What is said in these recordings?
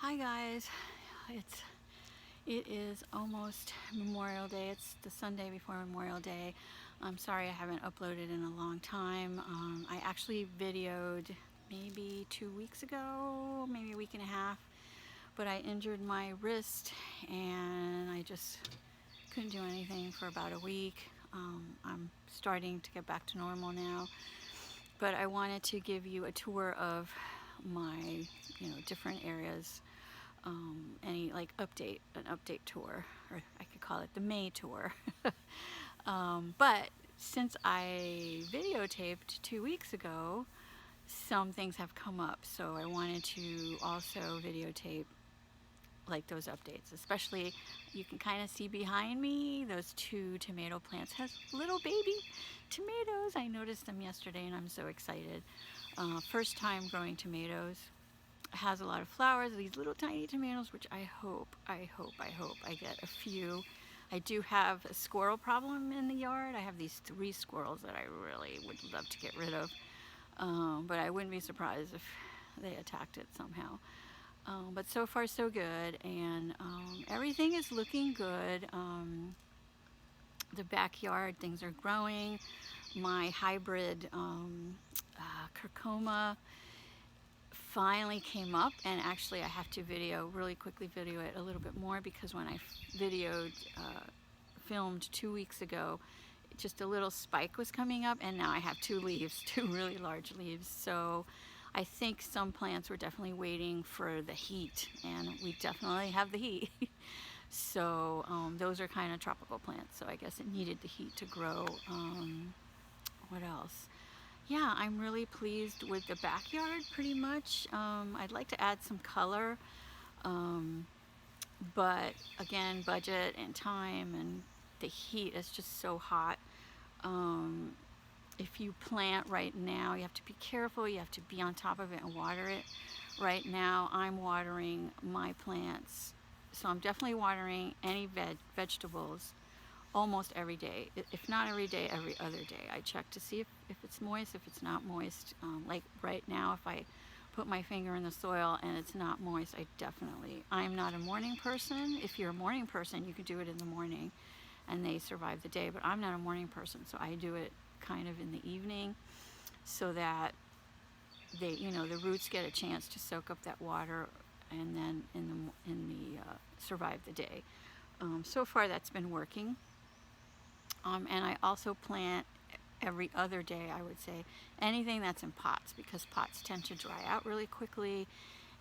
Hi guys, it is almost Memorial Day. It's the Sunday before Memorial Day. I'm sorry I haven't uploaded in a long time. I actually videoed maybe 2 weeks ago, maybe a week and a half, but I injured my wrist and I just couldn't do anything for about a week. I'm starting to get back to normal now, but I wanted to give you a tour of my different areas, any like an update tour, or I could call it the May tour. But since I videotaped 2 weeks ago, some things have come up, so I wanted to also videotape like those updates. Especially, you can kind of see behind me those 2 tomato plants has little baby tomatoes. I noticed them yesterday and I'm so excited. First time growing tomatoes. Has a lot of flowers, these little tiny tomatoes, which I hope I get a few. I do have a squirrel problem in the yard. I have these 3 squirrels that I really would love to get rid of, but I wouldn't be surprised if they attacked it somehow. But so far so good, and everything is looking good. The backyard, things are growing. My hybrid Kacoma finally came up, and actually I have to really quickly video it a little bit more, because when I filmed 2 weeks ago, just a little spike was coming up, and now I have 2 leaves, 2 really large leaves. So I think some plants were definitely waiting for the heat, and we definitely have the heat. So those are kind of tropical plants, so I guess it needed the heat to grow. What else? Yeah, I'm really pleased with the backyard pretty much. I'd like to add some color, but again, budget and time and the heat is just so hot. If you plant right now, you have to be careful, you have to be on top of it and water it. Right now, I'm watering my plants, so I'm definitely watering any vegetables almost every day. If not every day, every other day. I check to see if it's moist, if it's not moist. Like right now, if I put my finger in the soil and it's not moist, I'm not a morning person. If you're a morning person, you can do it in the morning and they survive the day, but I'm not a morning person, so I do it kind of in the evening, so that the roots get a chance to soak up that water, and then survive the day. So far that's been working. And I also plant every other day, I would say, anything that's in pots, because pots tend to dry out really quickly,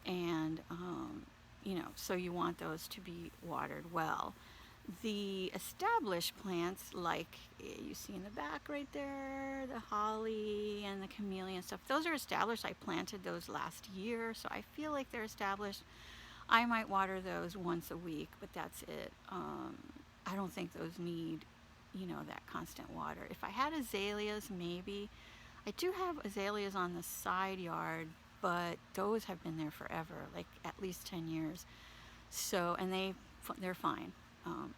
and so you want those to be watered well. The established plants, like you see in the back right there, the holly and the camellia and stuff, those are established. I planted those last year, so I feel like they're established. I might water those once a week, but that's it. I don't think those need that constant water. If I had azaleas, maybe. I do have azaleas on the side yard, but those have been there forever, like at least 10 years. So, and they're fine.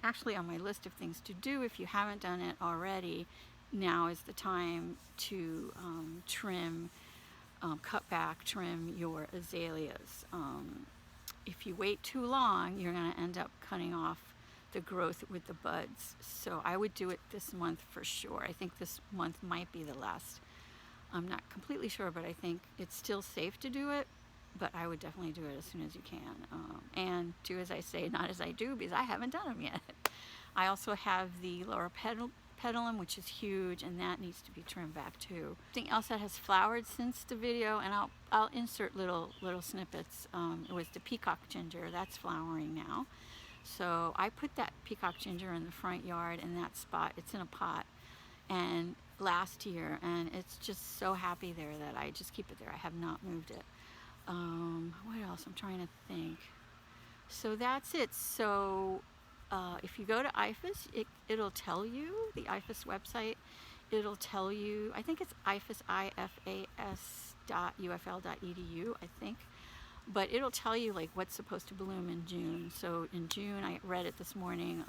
Actually, on my list of things to do, if you haven't done it already, now is the time to cut back, trim your azaleas. If you wait too long, you're going to end up cutting off the growth with the buds. So I would do it this month for sure. I think this month might be the last. I'm not completely sure, but I think it's still safe to do it. But I would definitely do it as soon as you can. And do as I say, not as I do, because I haven't done them yet. I also have the lower pedalum, which is huge, and that needs to be trimmed back too. Something else that has flowered since the video, and I'll insert little snippets. It was the peacock ginger. That's flowering now. So I put that peacock ginger in the front yard in that spot. It's in a pot, and last year, and it's just so happy there that I just keep it there. I have not moved it. What else? I'm trying to think. So that's it. So if you go to IFAS, it'll tell you, the IFAS website, it'll tell you, I think it's IFAS, ifas.ufl.edu, I think. But it'll tell you like what's supposed to bloom in June. So in June, I read it this morning,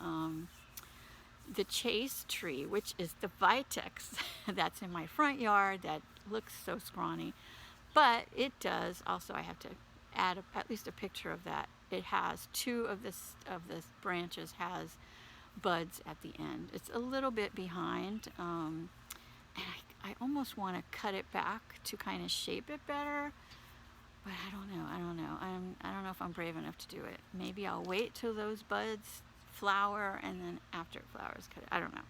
the chase tree, which is the vitex that's in my front yard that looks so scrawny. But it does, also I have to add at least a picture of that. It has two of this branches has buds at the end. It's a little bit behind, and I almost want to cut it back to kind of shape it better, but I don't know. I don't know if I'm brave enough to do it. Maybe I'll wait till those buds flower, and then after it flowers, cut it. I don't know.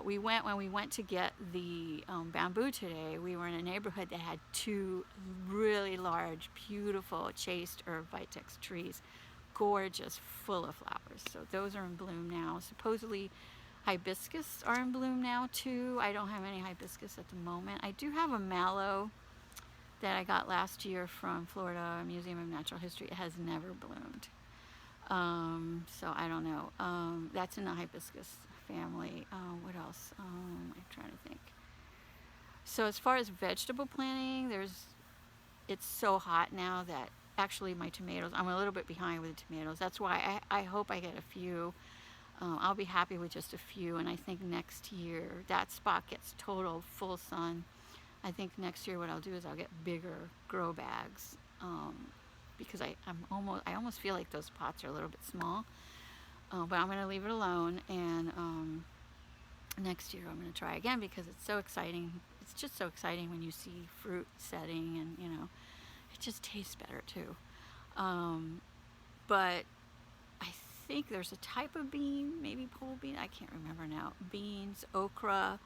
When we went to get the bamboo today, we were in a neighborhood that had two really large, beautiful chased herb vitex trees, gorgeous, full of flowers. So those are in bloom now. Supposedly hibiscus are in bloom now too. I don't have any hibiscus at the moment. I do have a mallow that I got last year from Florida Museum of Natural History. It has never bloomed. So I don't know. That's in the hibiscus family. What else? I'm trying to think. So as far as vegetable planting, it's so hot now that actually my tomatoes, I'm a little bit behind with the tomatoes. That's why I hope I get a few. I'll be happy with just a few, and I think next year that spot gets total full sun. I think next year what I'll do is I'll get bigger grow bags, because I almost feel like those pots are a little bit small. But I'm going to leave it alone, and next year I'm going to try again, because it's so exciting. It's just so exciting when you see fruit setting, and it just tastes better too. But I think there's a type of bean, maybe pole bean, I can't remember now. Beans, okra,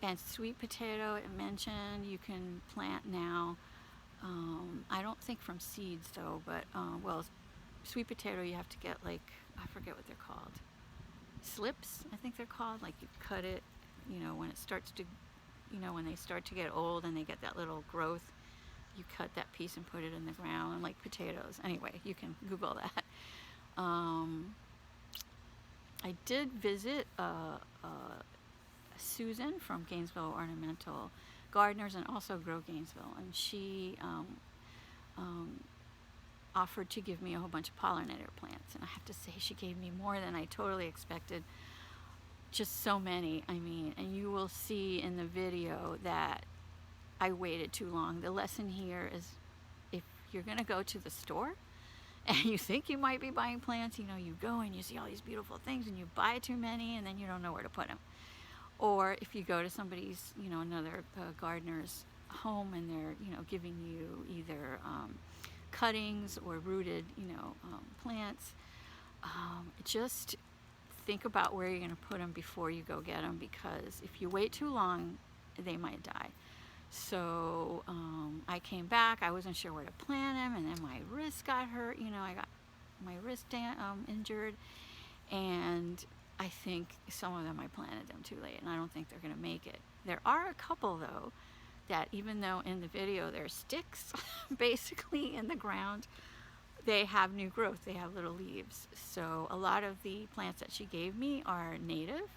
and sweet potato it mentioned you can plant now. I don't think from seeds though, but well, sweet potato you have to get, like, I forget what they're called. Slips, I think they're called. Like, you cut it, when it starts to, when they start to get old and they get that little growth, you cut that piece and put it in the ground, like potatoes. Anyway, you can Google that. I did visit Susan from Gainesville Ornamental Gardeners and also Grow Gainesville, and she offered to give me a whole bunch of pollinator plants, and I have to say she gave me more than I totally expected. Just so many, I mean, and you will see in the video that I waited too long. The lesson here is, if you're going to go to the store and you think you might be buying plants, you go and you see all these beautiful things and you buy too many and then you don't know where to put them. Or if you go to somebody's, another gardener's home, and they're, giving you either cuttings or rooted, plants, just think about where you're going to put them before you go get them, because if you wait too long, they might die. So I came back, I wasn't sure where to plant them, and then my wrist got hurt. I got my wrist injured, and I think some of them I planted them too late, and I don't think they're going to make it. There are a couple though that, even though in the video they're sticks basically in the ground, they have new growth, they have little leaves. So a lot of the plants that she gave me are native.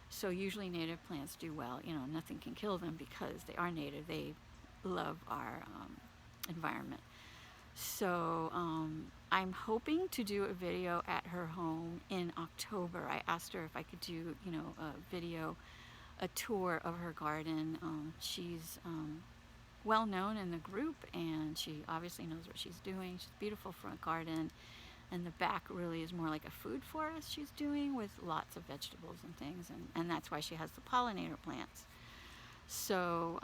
So usually native plants do well. Nothing can kill them because they are native. They love our environment. So I'm hoping to do a video at her home in October. I asked her if I could do, a video, a tour of her garden. She's well known in the group, and she obviously knows what she's doing. She's a beautiful front garden, and the back really is more like a food forest she's doing, with lots of vegetables and things, and that's why she has the pollinator plants. So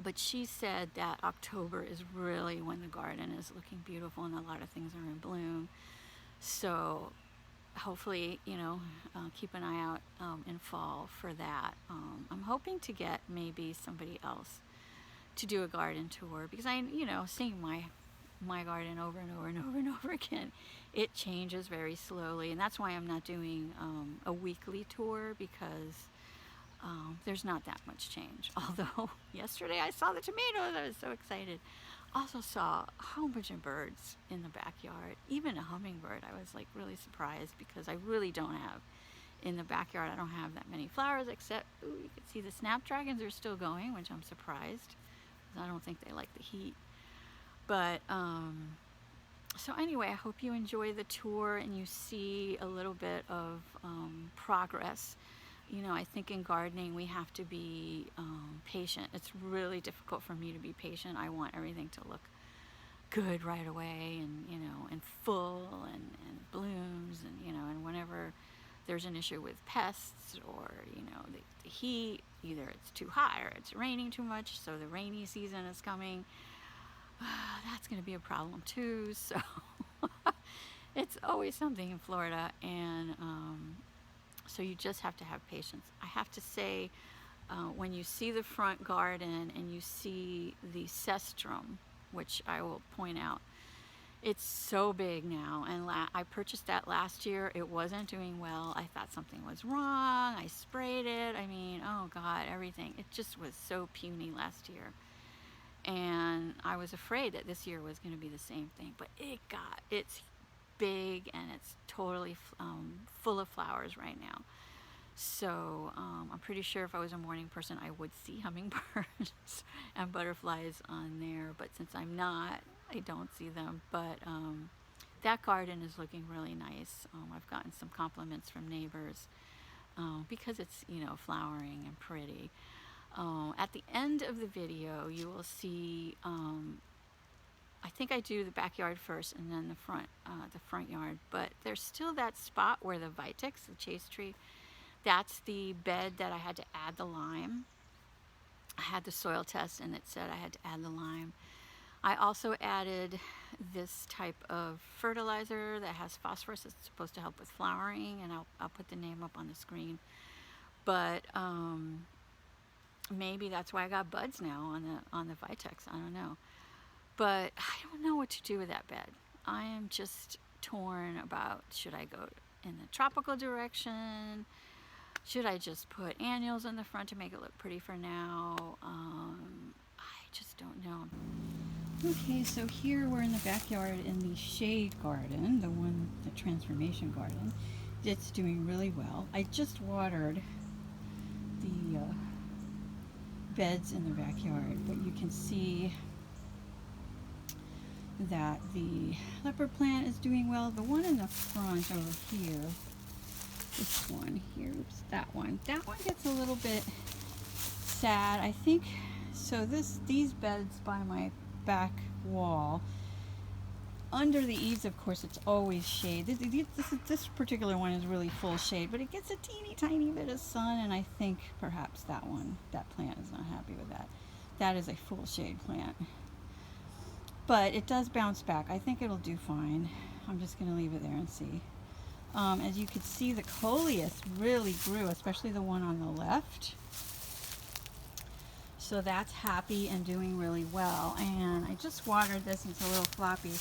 but she said that October is really when the garden is looking beautiful and a lot of things are in bloom. So hopefully, keep an eye out in fall for that. I'm hoping to get maybe somebody else to do a garden tour, because seeing my garden over and over and over and over again, it changes very slowly, and that's why I'm not doing a weekly tour, because there's not that much change. Although yesterday I saw the tomatoes, I was so excited. Also saw a whole bunch of birds in the backyard, even a hummingbird. I was like really surprised, because I really don't have, in the backyard, I don't have that many flowers, except, ooh, you can see the snapdragons are still going, which I'm surprised, because I don't think they like the heat. But so anyway, I hope you enjoy the tour and you see a little bit of progress. I think in gardening we have to be patient. It's really difficult for me to be patient. I want everything to look good right away, and you know, and full, and blooms, and you know, and whenever there's an issue with pests, or you know, the heat, either it's too hot or it's raining too much, so the rainy season is coming, that's going to be a problem too. So it's always something in Florida, and so you just have to have patience. I have to say, when you see the front garden and you see the Sedum, which I will point out, it's so big now, and I purchased that last year. It wasn't doing well. I thought something was wrong. I sprayed it. I mean, oh God, everything. It just was so puny last year. And I was afraid that this year was going to be the same thing, but it's big, and it's totally full of flowers right now. So I'm pretty sure if I was a morning person, I would see hummingbirds and butterflies on there, but since I'm not, I don't see them. But that garden is looking really nice. I've gotten some compliments from neighbors because it's, you know, flowering and pretty. At the end of the video, you will see, I think I do the backyard first and then the front yard, but there's still that spot where the vitex, the chase tree, that's the bed that I had to add the lime. I had the soil test and it said I had to add the lime. I also added this type of fertilizer that has phosphorus. It's supposed to help with flowering, and I'll put the name up on the screen. But maybe that's why I got buds now on the vitex. I don't know. But I don't know what to do with that bed. I am just torn about, should I go in the tropical direction? Should I just put annuals in the front to make it look pretty for now? I just don't know. Okay, so here we're in the backyard in the shade garden, the transformation garden. It's doing really well. I just watered the beds in the backyard, but you can see that the leopard plant is doing well. The one in the front over here, this one here, oops, that one gets a little bit sad, I think. So these beds by my back wall, under the eaves, of course, it's always shade. This particular one is really full shade, but it gets a teeny tiny bit of sun, and I think perhaps that plant is not happy with that. That is a full shade plant. But it does bounce back. I think it'll do fine. I'm just going to leave it there and see. As you can see, the coleus really grew, especially the one on the left. So that's happy and doing really well. And I just watered this, and it's a little floppy,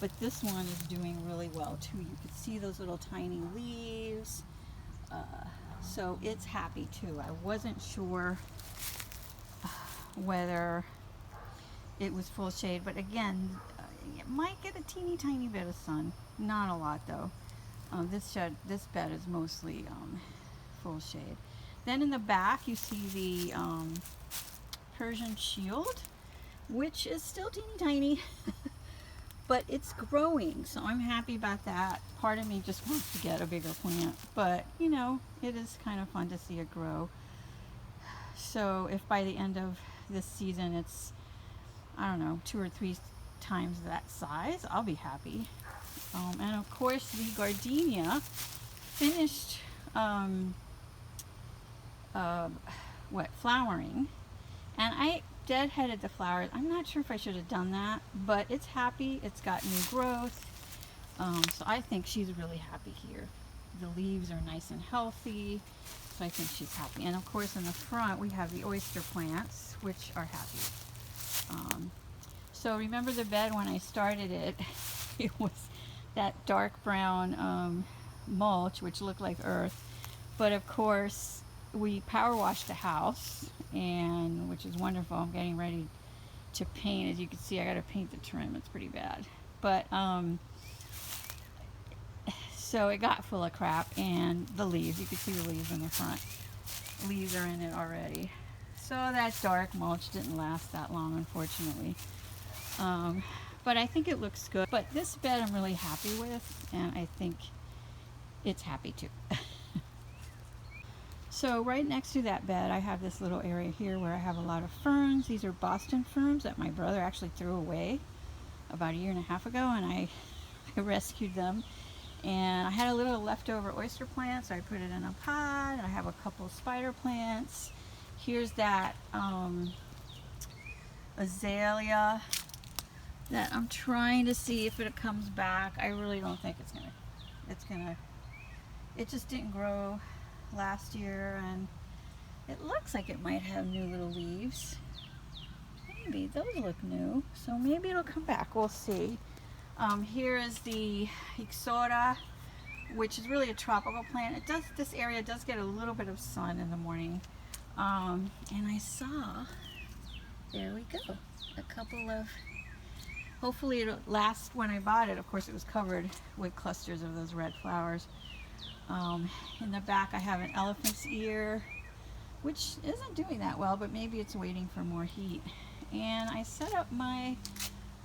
but this one is doing really well too. You can see those little tiny leaves. So it's happy too. I wasn't sure whether it was full shade, but again, it might get a teeny tiny bit of sun. Not a lot though. This bed is mostly full shade. Then in the back you see the Persian Shield, which is still teeny tiny, but it's growing, so I'm happy about that. Part of me just wants to get a bigger plant, but you know, it is kind of fun to see it grow. So if by the end of this season it's, I don't know, 2 or 3 times that size, I'll be happy. And of course the Gardenia finished flowering, and I deadheaded the flowers. I'm not sure if I should have done that, but it's happy. It's got new growth, so I think she's really happy here. The leaves are nice and healthy, so I think she's happy. And of course in the front we have the oyster plants, which are happy. So remember the bed when I started it, it was that dark brown mulch, which looked like earth. But of course, we power washed the house, and which is wonderful. I'm getting ready to paint. As you can see, I got to paint the trim. It's pretty bad. But so it got full of crap, and the leaves. You can see the leaves in the front. Leaves are in it already. So that dark mulch didn't last that long, unfortunately. But I think it looks good. But this bed I'm really happy with, and I think it's happy too. So right next to that bed I have this little area here where I have a lot of ferns. These are Boston ferns that my brother actually threw away about a year and a half ago, and I rescued them. And I had a little leftover oyster plant, so I put it in a pot. I have a couple spider plants. Here's that Azalea that I'm trying to see if it comes back. I really don't think it just didn't grow last year, and it looks like it might have new little leaves. Maybe those look new, so maybe it'll come back. We'll see. Here is the Ixora, which is really a tropical plant. This area does get a little bit of sun in the morning. And I saw, there we go, a couple of, hopefully it'll last. When I bought it, of course, it was covered with clusters of those red flowers. In the back I have an elephant's ear, which isn't doing that well, but maybe it's waiting for more heat. And I set up my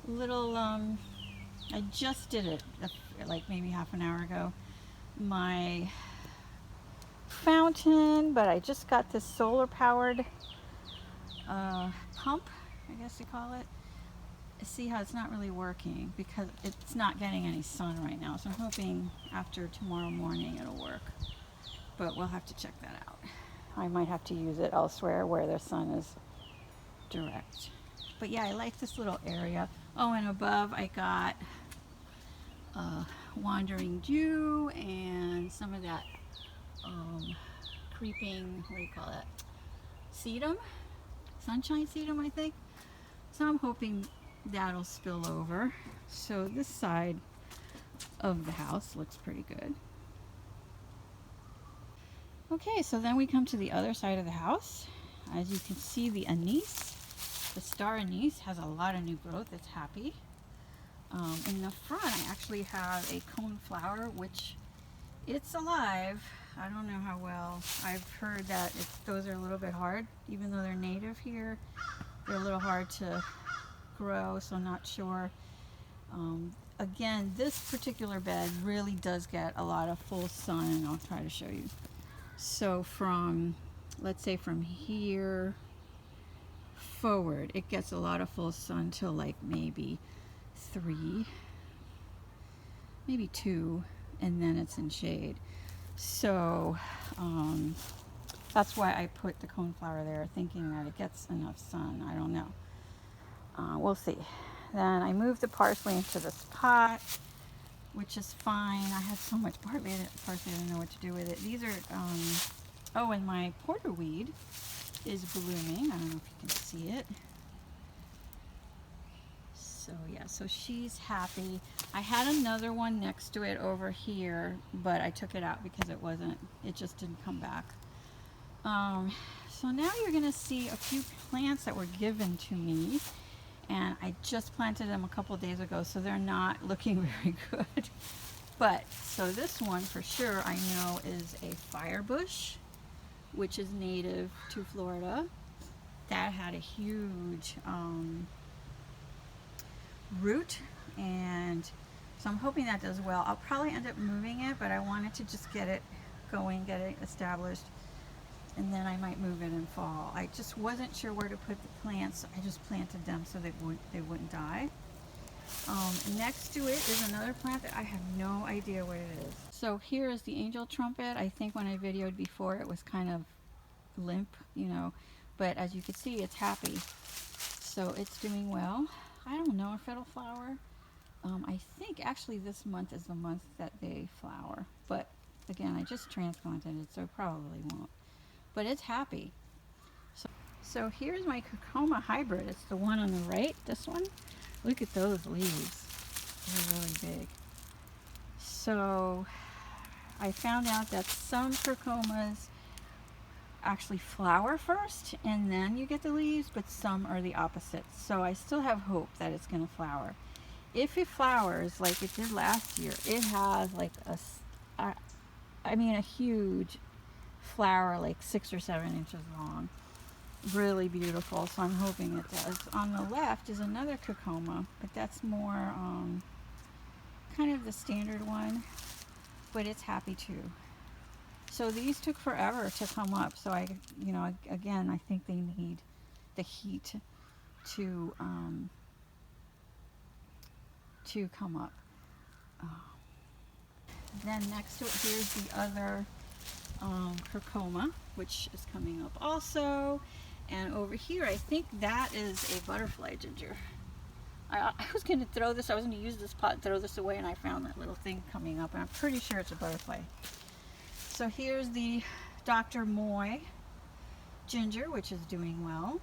little, I just did it like maybe half an hour ago, my fountain, but I just got this solar powered pump, I guess you call it. See how it's not really working because it's not getting any sun right now, so I'm hoping after tomorrow morning it'll work, but we'll have to check that out. I might have to use it elsewhere where the sun is direct. But yeah, I like this little area. Oh, and above I got wandering dew and some of that creeping, what do you call that, sedum, sunshine sedum, I think. So I'm hoping that'll spill over. So this side of the house looks pretty good. Okay, so then we come to the other side of the house. As you can see, the anise, the star anise, has a lot of new growth. It's happy. In the front, I actually have a cone flower, which it's alive. I don't know how well. I've heard that those are a little bit hard, even though they're native here. They're a little hard to grow, so I'm not sure. Again, this particular bed really does get a lot of full sun, and I'll try to show you. So from, let's say from here forward, it gets a lot of full sun till like maybe 3, maybe 2, and then it's in shade. So that's why I put the coneflower there, thinking that it gets enough sun. I don't know. We'll see. Then I moved the parsley into this pot, which is fine. I had so much parsley, I didn't know what to do with it. These are, oh, and my porterweed is blooming. I don't know if you can see it. So yeah, so she's happy. I had another one next to it over here, but I took it out because it just didn't come back. So now you're gonna see a few plants that were given to me, and I just planted them a couple of days ago, so they're not looking very good. But, so this one for sure I know is a firebush, which is native to Florida. That had a huge root, and so I'm hoping that does well. I'll probably end up moving it, but I wanted to just get it going, get it established, and then I might move it in fall. I just wasn't sure where to put the plants. I just planted them so they wouldn't die. Next to it is another plant that I have no idea what it is. So here is the angel trumpet. I think when I videoed before it was kind of limp, you know, but as you can see, it's happy. So it's doing well. I don't know if it'll flower. I think actually this month is the month that they flower, but again, I just transplanted it, so it probably won't. But it's happy. So here's my Kacoma Hybrid. It's the one on the right, this one. Look at those leaves. They're really big. So I found out that some Kacomas actually flower first and then you get the leaves, but some are the opposite. So I still have hope that it's going to flower. If it flowers like it did last year, it has like a huge flower, like 6 or 7 inches long. Really beautiful, so I'm hoping it does. On the left is another Kacoma, but that's more kind of the standard one, but it's happy too. So these took forever to come up, so again, I think they need the heat to to come up. Then next to it, here's the other Kacoma, which is coming up also. And over here, I think that is a butterfly ginger. I was going to throw this, I was going to use this pot and throw this away, and I found that little thing coming up, and I'm pretty sure it's a butterfly. So here's the Dr. Moy ginger, which is doing well.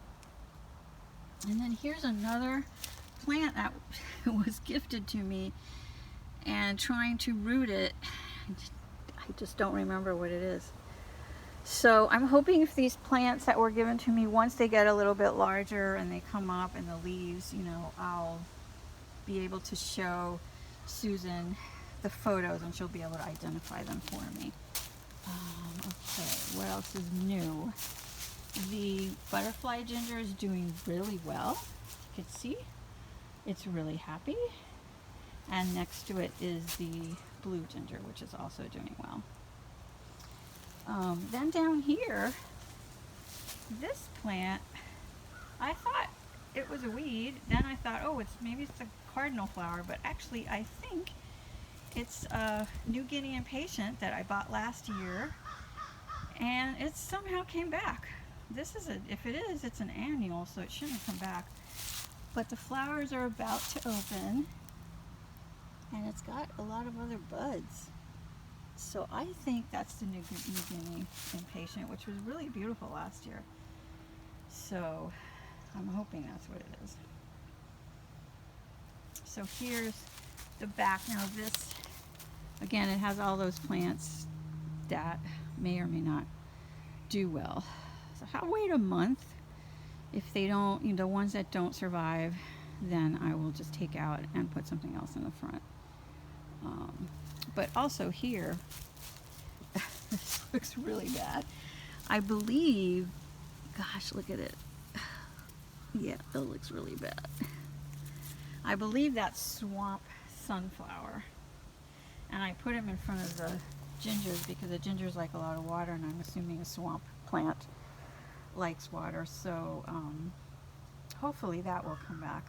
And then here's another plant that was gifted to me, and trying to root it, I just don't remember what it is. So I'm hoping if these plants that were given to me, once they get a little bit larger and they come up and the leaves, you know, I'll be able to show Susan the photos and she'll be able to identify them for me. Okay, what else is new? The butterfly ginger is doing really well. You can see it's really happy. And next to it is the blue ginger, which is also doing well. Then down here, this plant, I thought it was a weed. Then I thought, oh, maybe it's a cardinal flower, but actually I think it's a New Guinea impatient that I bought last year, and it somehow came back. This is if it is, it's an annual, so it shouldn't come back. But the flowers are about to open, and it's got a lot of other buds. So I think that's the New Guinea impatient, which was really beautiful last year. So I'm hoping that's what it is. So here's the back. Now this, again, it has all those plants that may or may not do well. So I'll wait a month. If they don't, you know, the ones that don't survive, then I will just take out and put something else in the front. But also here, this looks really bad. I believe, gosh, look at it. Yeah, that looks really bad. I believe that's swamp sunflower. And I put them in front of the gingers because the gingers like a lot of water, and I'm assuming a swamp plant likes water. So hopefully that will come back.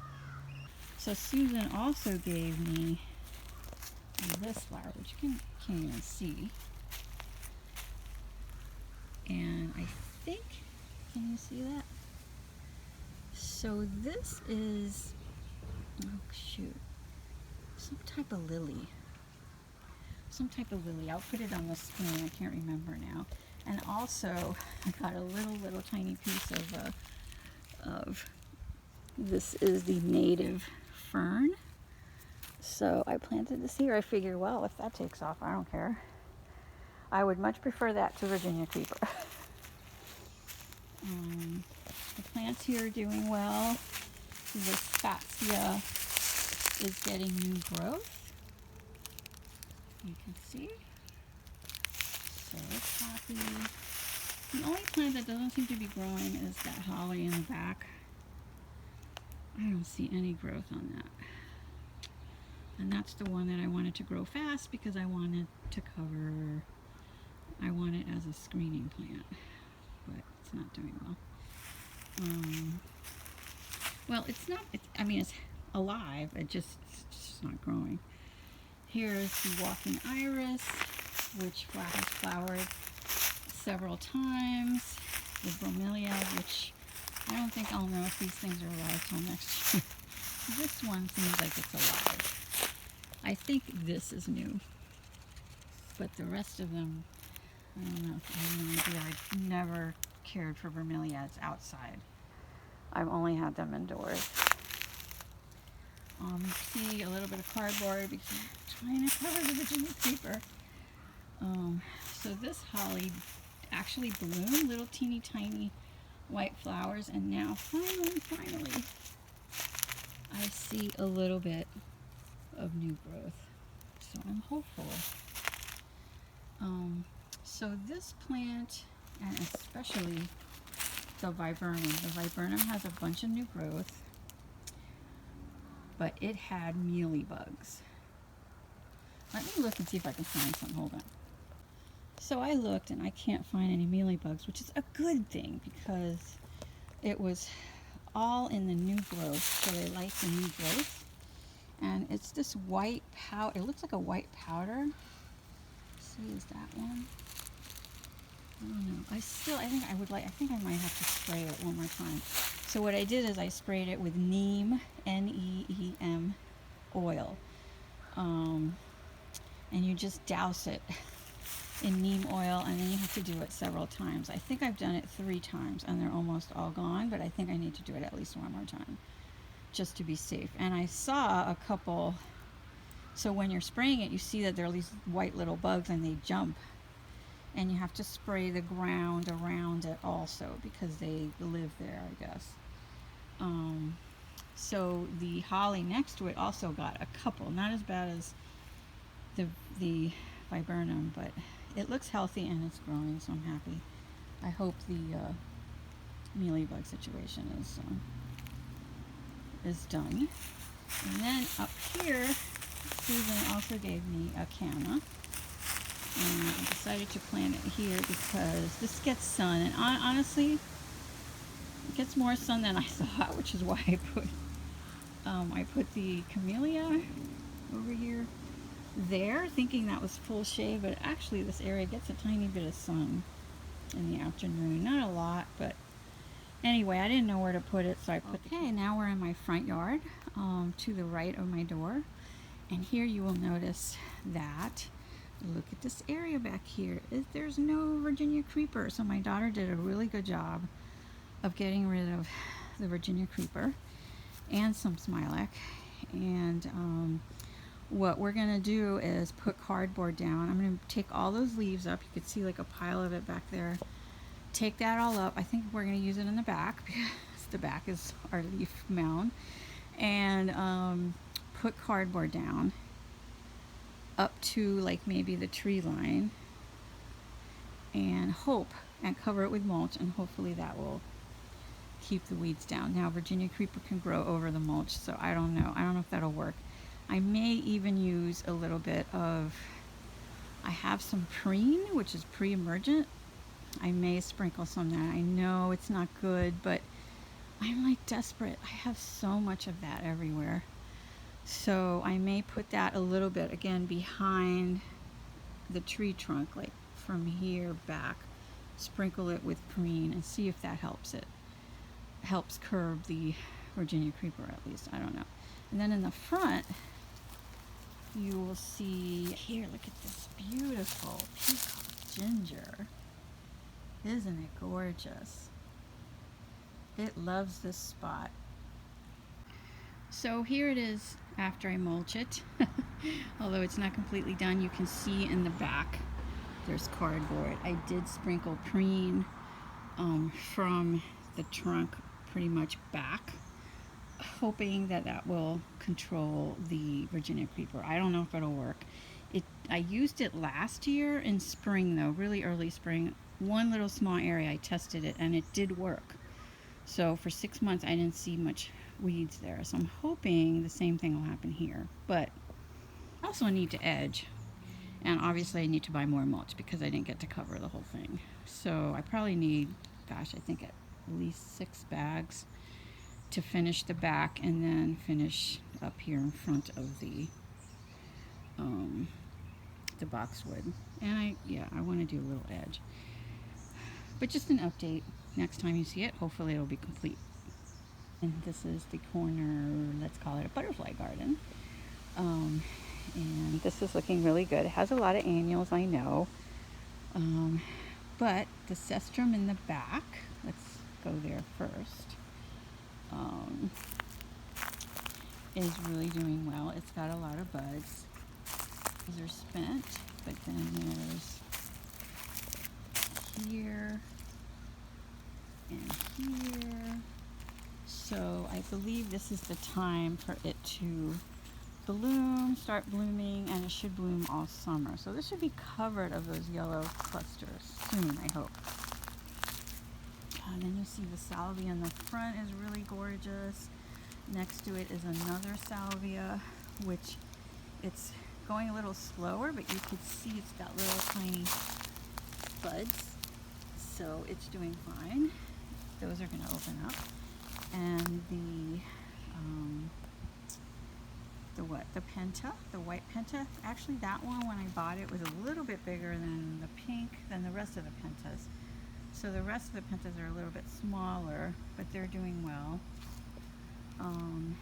So Susan also gave me this flower, which you can't even see. And I think, can you see that? So this is, oh shoot, some type of lily. Some type of lily. I'll put it on the screen. I can't remember now. And also, I got a little tiny piece of this is the native fern. So I planted this here. I figure, well, if that takes off, I don't care. I would much prefer that to Virginia creeper. The plants here are doing well. The Spatsia is getting new growth. You can see. So it's happy. The only plant that doesn't seem to be growing is that holly in the back. I don't see any growth on that. And that's the one that I wanted to grow fast because I wanted to cover, I want it as a screening plant, but it's not doing well. Well, it's not, I mean, it's alive, it's just not growing. Here's the walking iris, which has flowered several times. The bromelia, which I don't think I'll know if these things are alive till next year. This one seems like it's alive. I think this is new, but the rest of them, I don't know. I have no idea. I've never cared for bromeliads outside. I've only had them indoors. You see a little bit of cardboard because I'm trying to cover the Virginia creeper. So this holly actually bloomed little teeny tiny white flowers, and now finally, I see a little bit of new growth. So I'm hopeful. So this plant, and especially the viburnum has a bunch of new growth, but it had mealybugs. Let me look and see if I can find some. Hold on. So I looked and I can't find any mealybugs, which is a good thing because it was all in the new growth, so they like the new growth. And it's this white powder. It looks like a white powder. Let's see, is that one? I don't know. I think I might have to spray it one more time. So what I did is I sprayed it with neem, Neem oil. And you just douse it in neem oil, and then you have to do it several times. I think I've done it 3 times and they're almost all gone, but I think I need to do it at least one more time just to be safe. And I saw a couple, so when you're spraying it, you see that there are these white little bugs and they jump, and you have to spray the ground around it also because they live there, I guess. So the holly next to it also got a couple, not as bad as the viburnum, but it looks healthy and it's growing, so I'm happy. I hope the mealybug situation is done. And then up here, Susan also gave me a canna, and I decided to plant it here because this gets sun, and honestly, it gets more sun than I thought, which is why I put the camellia over here there, thinking that was full shade, but actually this area gets a tiny bit of sun in the afternoon. Not a lot, but anyway, I didn't know where to put it, so I put Okay, now we're in my front yard, to the right of my door. And here you will notice that, look at this area back here. There's no Virginia creeper, so my daughter did a really good job of getting rid of the Virginia creeper and some smilax. And what we're going to do is put cardboard down. I'm going to take all those leaves up. You can see like a pile of it back there. Take that all up. I think we're going to use it in the back because the back is our leaf mound. And put cardboard down up to like maybe the tree line, and cover it with mulch, and hopefully that will keep the weeds down. Now Virginia creeper can grow over the mulch, so I don't know if that'll work. I may even use a little bit of, I have some preen, which is pre-emergent. I may sprinkle some there. I know it's not good, but I'm like desperate. I have so much of that everywhere. So I may put that a little bit, again, behind the tree trunk, like from here back. Sprinkle it with preen and see if that helps it. Helps curb the Virginia creeper at least. I don't know. And then in the front, you will see here, look at this beautiful peacock ginger. Isn't it gorgeous? It loves this spot. So here it is after I mulch it. Although it's not completely done, you can see in the back there's cardboard. I did sprinkle preen from the trunk pretty much back, hoping that that will control the Virginia creeper. I don't know if it'll work. I used it last year in spring though, really early spring. One little small area I tested it and it did work. So for 6 months I didn't see much weeds there. So I'm hoping the same thing will happen here. But I also need to edge. And obviously I need to buy more mulch because I didn't get to cover the whole thing. So I probably need, gosh, I think at least 6 bags to finish the back and then finish up here in front of the boxwood. And I want to do a little edge. But just an update. Next time you see it, hopefully it'll be complete. And this is the corner, let's call it a butterfly garden. And this is looking really good. It has a lot of annuals, I know. But the cestrum in the back, let's go there first, is really doing well. It's got a lot of buds. These are spent, but then there's here and here. So I believe this is the time for it to bloom, start blooming, and it should bloom all summer. So this should be covered of those yellow clusters soon, I hope. And then you see the salvia in the front is really gorgeous. Next to it is another salvia, which it's going a little slower, but you can see it's got little tiny buds. So it's doing fine. Those are going to open up. And the the Penta, the white Penta. Actually, that one, when I bought it, was a little bit bigger than the pink, than the rest of the Pentas. So the rest of the Pentas are a little bit smaller, but they're doing well. And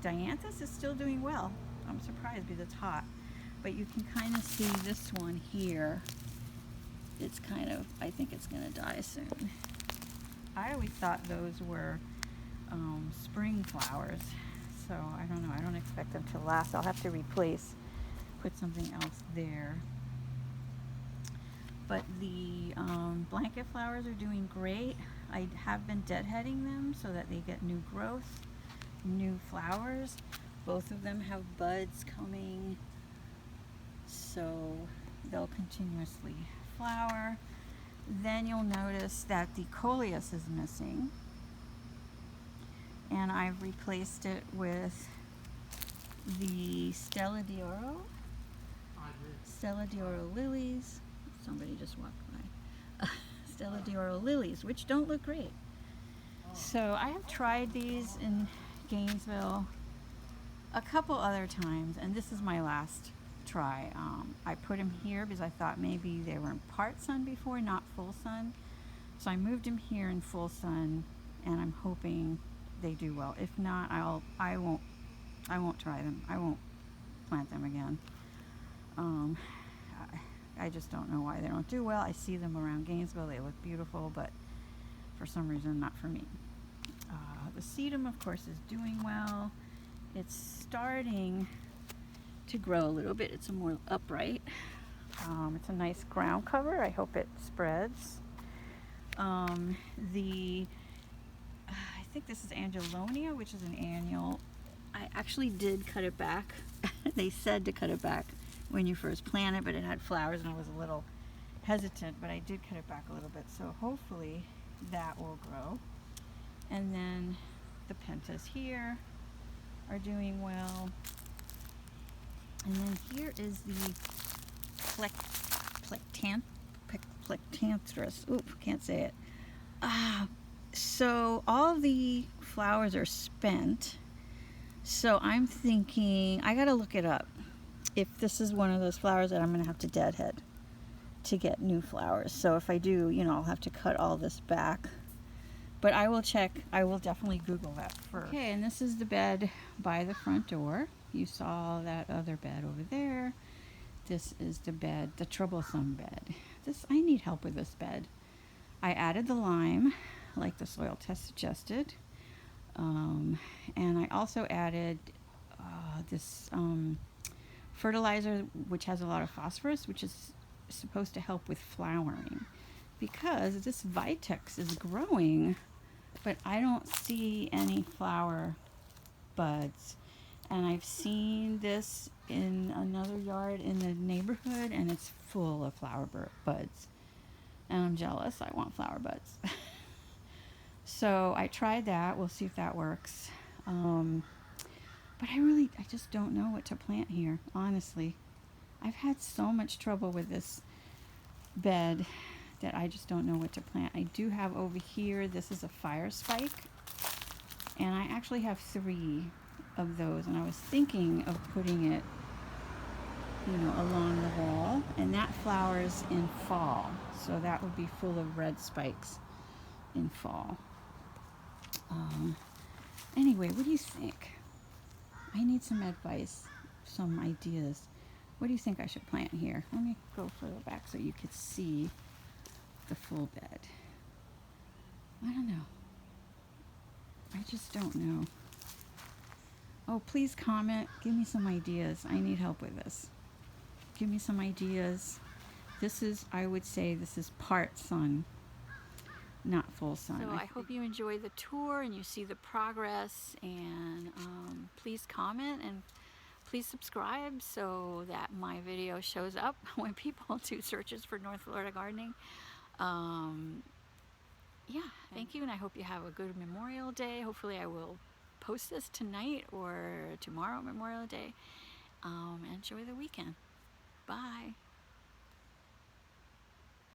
Dianthus is still doing well. I'm surprised because it's hot. But you can kind of see this one here. It's kind of, I think it's going to die soon. I always thought those were spring flowers. So I don't know. I don't expect them to last. I'll have to put something else there. But the blanket flowers are doing great. I have been deadheading them so that they get new growth, new flowers. Both of them have buds coming, so they'll continuously flower. Then you'll notice that the coleus is missing, and I've replaced it with the Stella Dior, Stella Dior Lilies. Somebody just walked by. Stella Dior Lilies, which don't look great. So I have tried these in Gainesville a couple other times, and this is my last try. I put them here because I thought maybe they were in part sun before, not full sun. So I moved them here in full sun, and I'm hoping they do well. If not, I won't try them. I won't plant them again. I just don't know why they don't do well. I see them around Gainesville. They look beautiful, but for some reason, not for me. The Sedum, of course, is doing well. It's starting to grow a little bit. It's more upright. It's a nice ground cover. I hope it spreads. I think this is Angelonia, which is an annual. I actually did cut it back. They said to cut it back when you first plant it, but it had flowers and I was a little hesitant, but I did cut it back a little bit, so hopefully that will grow. And then the Pentas here are doing well. And then here is the Plectanthus. Oop, can't say it. So all the flowers are spent. So I'm thinking, I gotta look it up. If this is one of those flowers that I'm gonna have to deadhead to get new flowers. So if I do, you know, I'll have to cut all this back. But I will check, I will definitely Google that first. Okay, and this is the bed by the front door. You saw that other bed over there. This is the bed, the troublesome bed. I need help with this bed. I added the lime, like the soil test suggested. And I also added this fertilizer, which has a lot of phosphorus, which is supposed to help with flowering. Because this vitex is growing, but I don't see any flower buds. And I've seen this in another yard in the neighborhood, and it's full of flower buds. And I'm jealous. I want flower buds. So I tried that. We'll see if that works. But I just don't know what to plant here, honestly. I've had so much trouble with this bed that I just don't know what to plant. I do have over here, this is a fire spike, and I actually have 3 of those, and I was thinking of putting it, you know, along the wall, and that flowers in fall, so that would be full of red spikes in fall. Anyway, what do you think? I need some advice, some ideas. What do you think I should plant here? Let me go further back so you could see the full bed. I don't know. I just don't know. Oh, please comment. Give me some ideas. I need help with this. Give me some ideas. This is, I would say, this is part sun, not full sun. So I hope you enjoy the tour and you see the progress, and please comment and please subscribe so that my video shows up when people do searches for North Florida gardening. Yeah, thank you, and I hope you have a good Memorial Day. Hopefully I will post this tonight or tomorrow, Memorial Day. Enjoy the weekend. Bye.